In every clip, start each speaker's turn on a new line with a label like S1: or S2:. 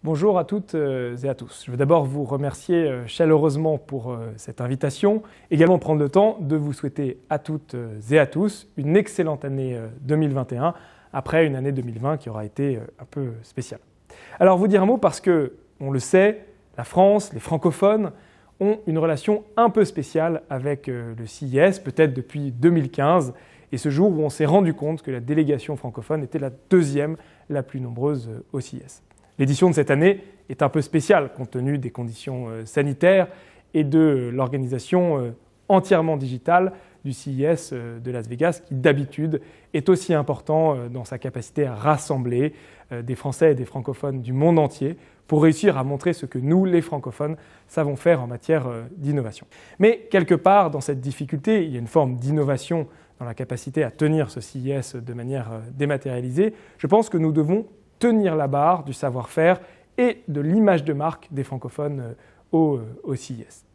S1: Bonjour à toutes et à tous. Je veux d'abord vous remercier chaleureusement pour cette invitation, également prendre le temps de vous souhaiter à toutes et à tous une excellente année 2021, après une année 2020 qui aura été un peu spéciale. Alors vous dire un mot parce que, on le sait, la France, les francophones ont une relation un peu spéciale avec le CIS, peut-être depuis 2015, et ce jour où on s'est rendu compte que la délégation francophone était la deuxième la plus nombreuse au CIS. L'édition de cette année est un peu spéciale compte tenu des conditions sanitaires et de l'organisation entièrement digitale du CIS de Las Vegas qui d'habitude est aussi important dans sa capacité à rassembler des Français et des francophones du monde entier pour réussir à montrer ce que nous, les francophones, savons faire en matière d'innovation. Mais quelque part, dans cette difficulté, il y a une forme d'innovation dans la capacité à tenir ce CIS de manière dématérialisée. Je pense que nous devons tenir la barre du savoir-faire et de l'image de marque des francophones au CIS.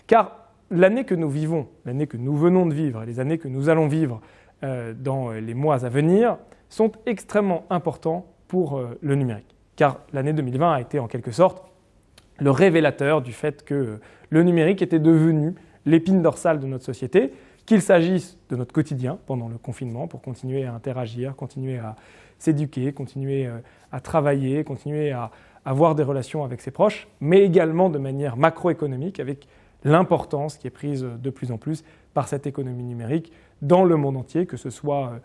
S1: Car l'année que nous vivons, l'année que nous venons de vivre, les années que nous allons vivre dans les mois à venir sont extrêmement importants pour le numérique. Car l'année 2020 a été en quelque sorte le révélateur du fait que le numérique était devenu l'épine dorsale de notre société, qu'il s'agisse de notre quotidien pendant le confinement pour continuer à interagir, continuer à s'éduquer, continuer à travailler, continuer à avoir des relations avec ses proches, mais également de manière macroéconomique avec l'importance qui est prise de plus en plus par cette économie numérique dans le monde entier, que ce soit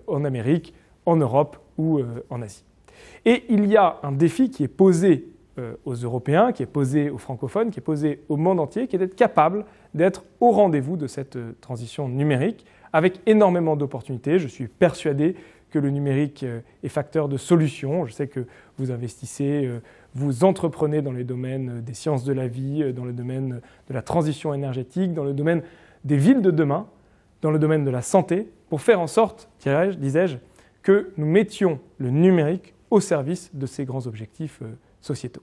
S1: en Amérique, en Europe ou en Asie. Et il y a un défi qui est posé aux Européens, qui est posé aux francophones, qui est posé au monde entier, qui est d'être capable d'être au rendez-vous de cette transition numérique avec énormément d'opportunités. Je suis persuadé que le numérique est facteur de solutions. Je sais que vous investissez, vous entreprenez dans les domaines des sciences de la vie, dans le domaine de la transition énergétique, dans le domaine des villes de demain, dans le domaine de la santé, pour faire en sorte, disais-je, que nous mettions le numérique au service de ces grands objectifs sociétaux.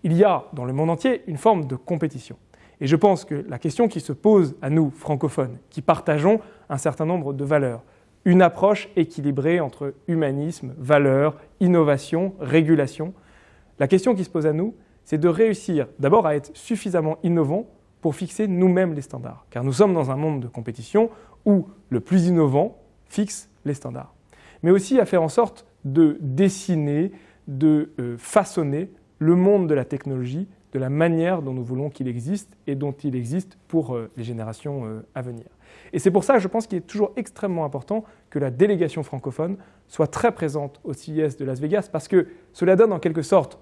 S1: Il y a dans le monde entier une forme de compétition. Et je pense que la question qui se pose à nous, francophones, qui partageons un certain nombre de valeurs, une approche équilibrée entre humanisme, valeurs, innovation, régulation. La question qui se pose à nous, c'est de réussir d'abord à être suffisamment innovants pour fixer nous-mêmes les standards. Car nous sommes dans un monde de compétition où le plus innovant fixe les standards. Mais aussi à faire en sorte de dessiner, de façonner le monde de la technologie de la manière dont nous voulons qu'il existe et dont il existe pour les générations à venir. Et c'est pour ça que je pense qu'il est toujours extrêmement important que la délégation francophone soit très présente au CIS de Las Vegas parce que cela donne en quelque sorte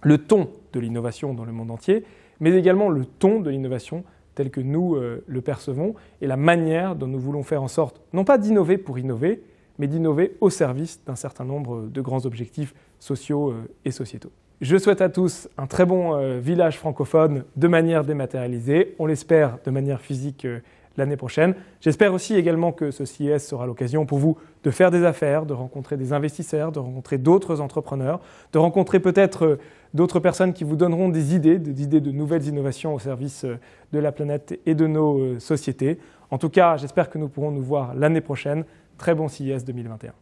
S1: le ton de l'innovation dans le monde entier, mais également le ton de l'innovation tel que nous le percevons et la manière dont nous voulons faire en sorte, non pas d'innover pour innover, mais d'innover au service d'un certain nombre de grands objectifs sociaux et sociétaux. Je souhaite à tous un très bon village francophone de manière dématérialisée, on l'espère de manière physique l'année prochaine. J'espère aussi également que ce CIS sera l'occasion pour vous de faire des affaires, de rencontrer des investisseurs, de rencontrer d'autres entrepreneurs, de rencontrer peut-être d'autres personnes qui vous donneront des idées de nouvelles innovations au service de la planète et de nos sociétés. En tout cas, j'espère que nous pourrons nous voir l'année prochaine. Très bon CIS 2021.